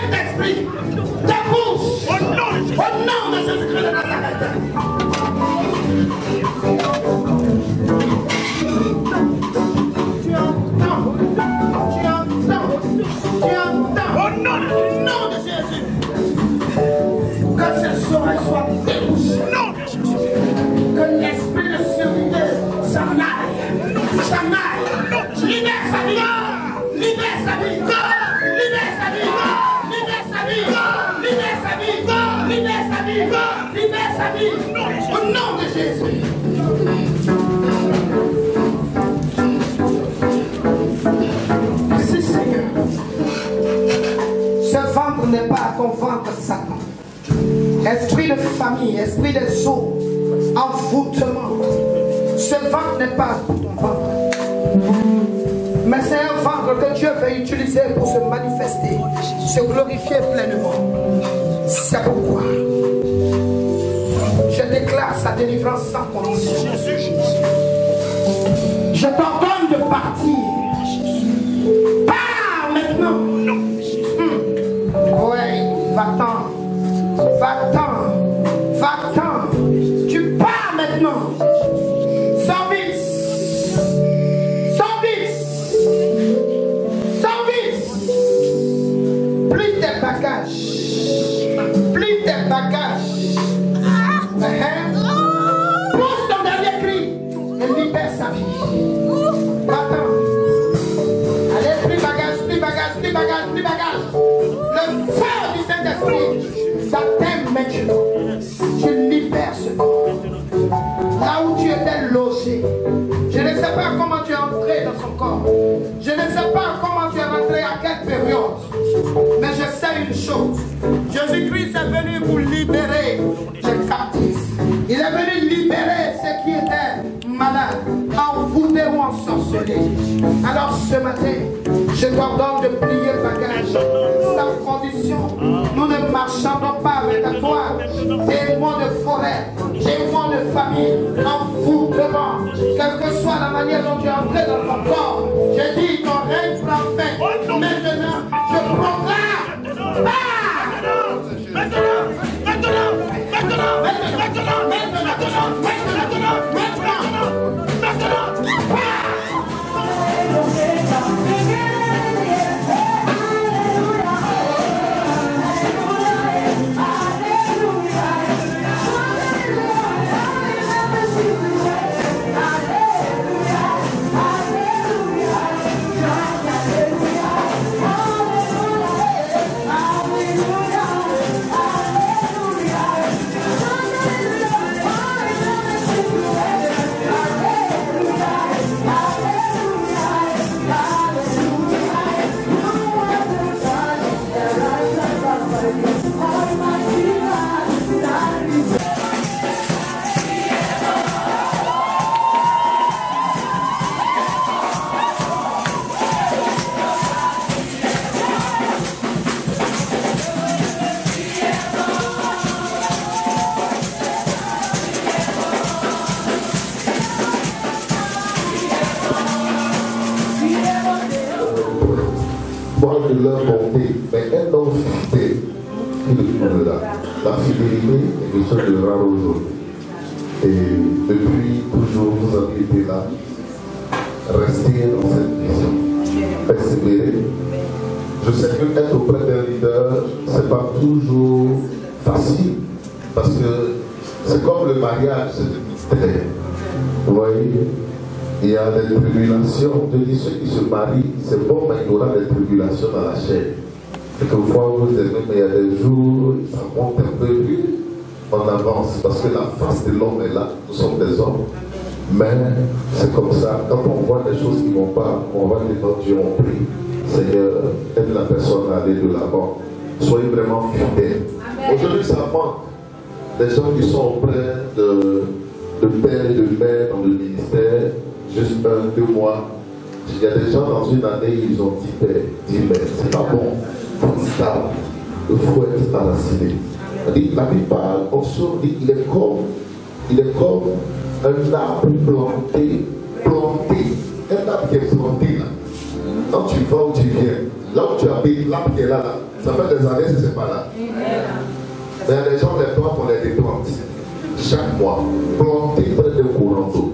Saint-Esprit, te bouche. Au nom de Jésus-Christ de Nazareth. Au nom de Jésus. Que ces oreilles soient débouchées. Que l'esprit de survie s'en aille. S'en aille. Libère sa vie. Libère sa vie. Libère sa vie. Libère sa vie. Libère sa vie. Libère sa vie. Libère sa vie. Au nom de Jésus. Merci Seigneur. Ce ventre n'est pas ton ventre, Satan. Esprit de famille, esprit des eaux, envoûtement. Ce ventre n'est pas ton ventre. Mais c'est un ventre que Dieu veut utiliser pour se manifester, se glorifier pleinement. C'est pourquoi je déclare sa délivrance sans condition. Je t'ordonne de partir. Pars maintenant. Oui, va-t'en. Va-t'en. Va-t'en. Tu pars maintenant. Sans vice. Sans vice. Sans vice. Plie tes bagages. Plie tes bagages. Pousse ton dernier cri et libère sa vie. Va-t'en. Allez, plie bagage, plie bagage, plie bagage, plie bagage. Le feu du Saint-Esprit, ça t'aime maintenant. Tu libères ce corps. Là où tu étais logé. Je ne sais pas comment tu es entré dans son corps. Je ne sais pas comment tu es rentré à quelle période. Mais je sais une chose. Jésus-Christ est venu vous libérer les captifs. Il est venu libérer ceux qui étaient malades, envoûtés ou ensorcelés. Alors ce matin, je t'ordonne de plier bagage. Sans condition, nous ne marchons pas avec toi. Témoins de forêt, témoins de famille, envoûtement. Quelle que soit la manière dont tu es entré dans ton corps, j'ai dit ton règne prend fin. Maintenant, je proclame. De leur bonté, mais elle n'a aussi fait qui le là. La fidélité est quelque chose de rare aujourd'hui. Et depuis toujours, vous avez été là. Restez dans cette vision. Persévérer. Je sais que être auprès d'un leader, ce n'est pas toujours facile. Parce que c'est comme le mariage, c'est le mystère. Vous voyez? Il y a des tribulations. Je dis ceux qui se marient, c'est bon, mais il y aura des tribulations dans la chair. Quelquefois, vous aimez, mais il y a des jours, ça monte un peu, on avance. Parce que la face de l'homme est là, nous sommes des hommes. Mais c'est comme ça, quand on voit des choses qui ne vont pas, on va dire non, Dieu, on prie. Seigneur, aide la personne à aller de l'avant. Soyez vraiment fidèles. Aujourd'hui, ça manque. Des gens qui sont auprès de père et de mère dans le ministère. Juste 1, 2 mois. Il y a des gens dans une année, ils ont dit mais c'est pas bon. Ça, il faut être enraciné. La Bible parle, on se dit, il est comme un arbre planté. Un arbre qui est planté là. Quand tu vas où tu viens, Là où tu habites, l'arbre qui est là, ça fait des années que ce n'est pas là. Mais les gens, les plantes, on les déplantent. Chaque mois, plantez près d'un courant d'eau.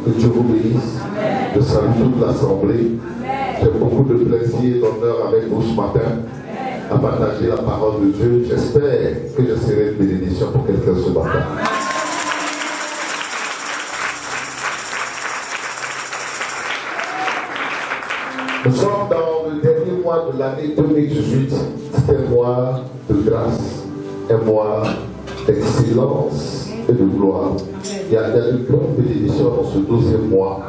Que Dieu vous bénisse. Je salue toute l'assemblée. J'ai beaucoup de plaisir et d'honneur avec vous ce matin à partager la parole de Dieu. J'espère que je serai une bénédiction pour quelqu'un ce matin. Nous sommes dans le dernier mois de l'année 2018. C'est un mois de grâce, un mois d'excellence et de gloire. Il y a de grandes bénédictions dans ce 12e mois.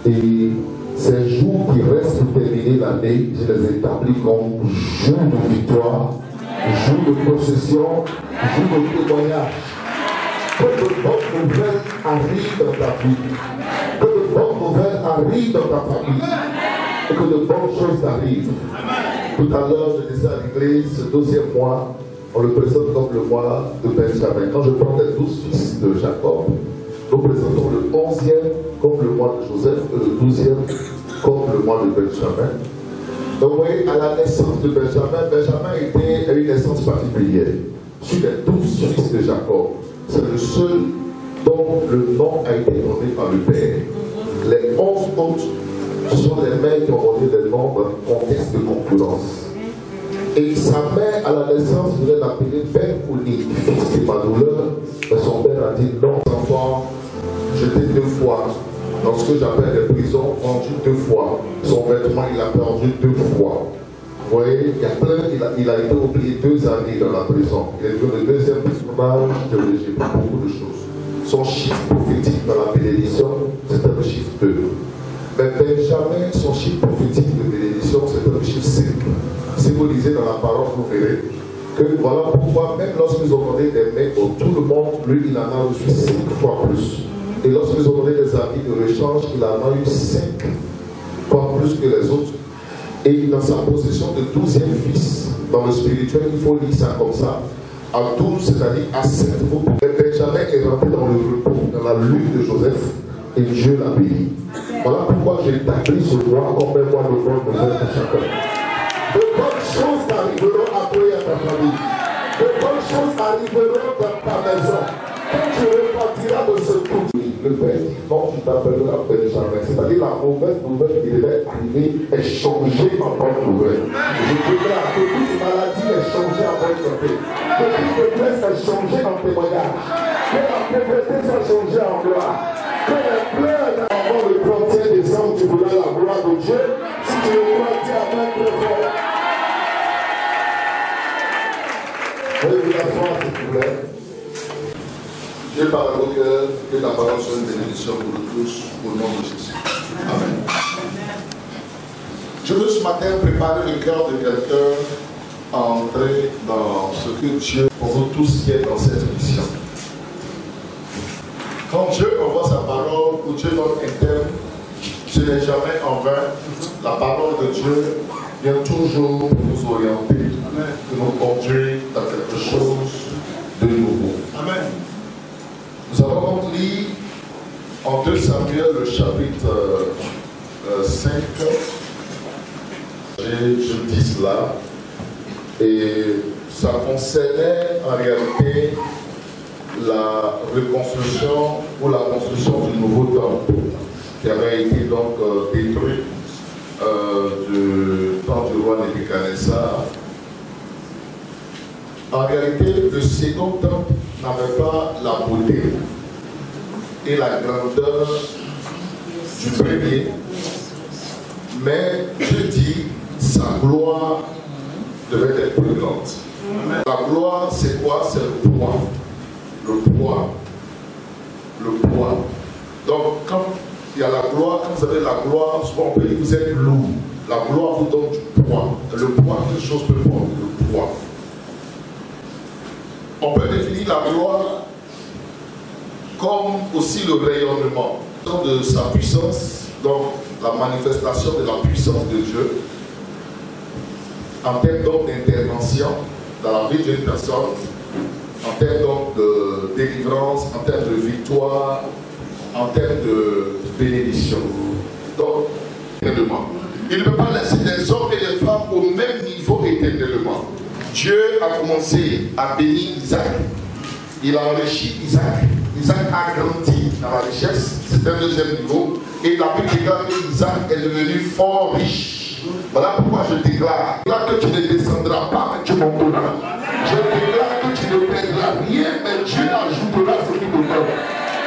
Et ces jours qui restent pour terminer l'année, je les établis comme jours de victoire, jours de procession, jours de témoignage. Que de bonnes nouvelles arrivent dans ta vie. Que de bonnes nouvelles arrivent dans ta famille. Et que de bonnes choses arrivent. Tout à l'heure, je disais à l'église, ce 12e mois, on le présente comme le mois de Benjamin. Quand je prends les 12 fils de Jacob, nous présentons le 11e comme le mois de Joseph et le 12e comme le mois de Benjamin. Donc vous voyez, à la naissance de Benjamin, Benjamin était à une naissance particulière. Sur les 12 fils de Jacob, c'est le seul dont le nom a été donné par le Père. Les 11 autres, ce sont les mères qui ont donné les noms dans le contexte de concurrence. Et sa mère, à la naissance, voulait l'appeler Père Ouni, fils de ma douleur. Mais son père a dit non, enfant, jeté 2 fois. Dans ce que j'appelle les prisons, vendu 2 fois. Son vêtement, il a perdu 2 fois. Vous voyez, il y a plein, il a été oublié 2 années dans la prison. Il est devenu le 2e personnage de l'Égypte pour beaucoup de choses. Son chiffre prophétique dans la bénédiction, c'était le chiffre 2. Mais Benjamin, son chiffre prophétique de bénédiction, c'était le chiffre 5. Si vous lisez dans la parole, vous verrez que voilà pourquoi, même lorsqu'ils ont donné des mains pour tout le monde, lui, il en a reçu 5 fois plus. Et lorsqu'ils ont donné des habits de rechange, il en a eu 5 fois plus que les autres. Et dans sa position de 12e fils, dans le spirituel, il faut lire ça comme ça. À 12, c'est-à-dire à 7 fois. Benjamin est rentré dans le repos, dans la lutte de Joseph, et Dieu l'a béni. Voilà pourquoi j'ai établi ce mois comme un mois de bonne nouvelle pour chacun. De bonnes choses arriveront à toi et à ta famille. De bonnes choses arriveront dans ta maison. Quand tu repartiras de ce coup, le Père dit non, tu t'appelleras Benjamin. C'est-à-dire la mauvaise nouvelle qui devait arriver est changée en bonne nouvelle. Je déclare que toute maladie est changée en bonne santé. Que toute faiblesse est changée en témoignage. Que la pauvreté soit changée en gloire. Que les pleurs avant le 31 décembre, tu voudras la gloire de Dieu. Si tu le crois, dis Amen très fort. Veuillez vous asseoir, s'il vous plaît. Dieu parle à vos cœurs, que la parole soit une bénédiction pour nous tous, au nom de Jésus. Amen. Je veux ce matin préparer le cœur de quelqu'un à entrer dans ce que Dieu, pour vous tous qui êtes dans cette mission. Quand Dieu envoie sa parole, ou Dieu donne un thème, ce n'est jamais en vain. La parole de Dieu vient toujours pour nous orienter, pour nous conduire dans quelque chose de nouveau. Amen. Nous allons donc lire en 2 Samuel le chapitre 5. Je dis cela. Et ça concernait en réalité la reconstruction ou la construction du nouveau temple qui avait été donc détruit du temps du roi Nebuchadnezzar. En réalité, le second temple n'avait pas la beauté et la grandeur du premier, mais Dieu dit sa gloire devait être plus grande. La gloire, c'est quoi? C'est le poids. Le poids. Le poids. Donc, quand il y a la gloire, quand vous avez la gloire, souvent on peut dire que vous êtes lourd. La gloire vous donne du poids. Le poids, quelque chose peut prendre le poids. On peut définir la gloire comme aussi le rayonnement de sa puissance, donc la manifestation de la puissance de Dieu en termes d'intervention dans la vie d'une personne, en termes de délivrance, en termes de victoire, en termes de bénédiction. Donc, Il ne peut pas laisser des hommes et des femmes au même niveau éternellement. Dieu a commencé à bénir Isaac. Il a enrichi Isaac. Isaac a grandi dans la richesse. C'est un deuxième niveau. Et la Bible déclare qu'Isaac est devenu fort riche. Voilà pourquoi je déclare que tu ne descendras pas, mais tu monteras. Je déclare que tu ne perdras rien, mais Dieu ajoutera ce qui te donne.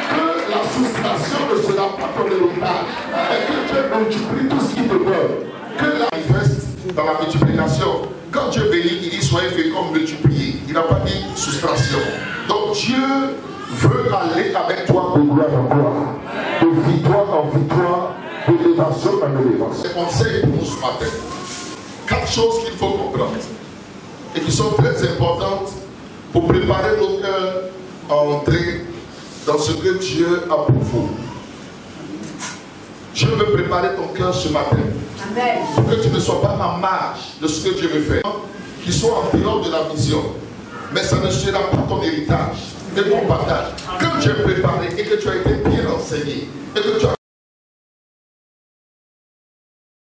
Que la soustraction ne sera pas ton héritage, et que Dieu multiplie tout ce qui te donne. Que la manifeste dans la multiplication. Quand Dieu bénit, il dit soyez féconds, multipliés. Il n'a pas dit soustraction. Donc Dieu veut aller avec toi de gloire en gloire, de victoire en victoire, d'élévation en élévation. C'est conseil pour nous ce matin. 4 choses qu'il faut comprendre et qui sont très importantes pour préparer nos cœurs à entrer dans ce que Dieu a pour vous. Dieu veut préparer ton cœur ce matin. Amen. Pour que tu ne sois pas en marge de ce que Dieu veut faire. Qu'il soit en dehors de la vision. Mais ça ne sera pas ton héritage et ton partage. Quand tu es préparé et que tu as été bien enseigné et que tu as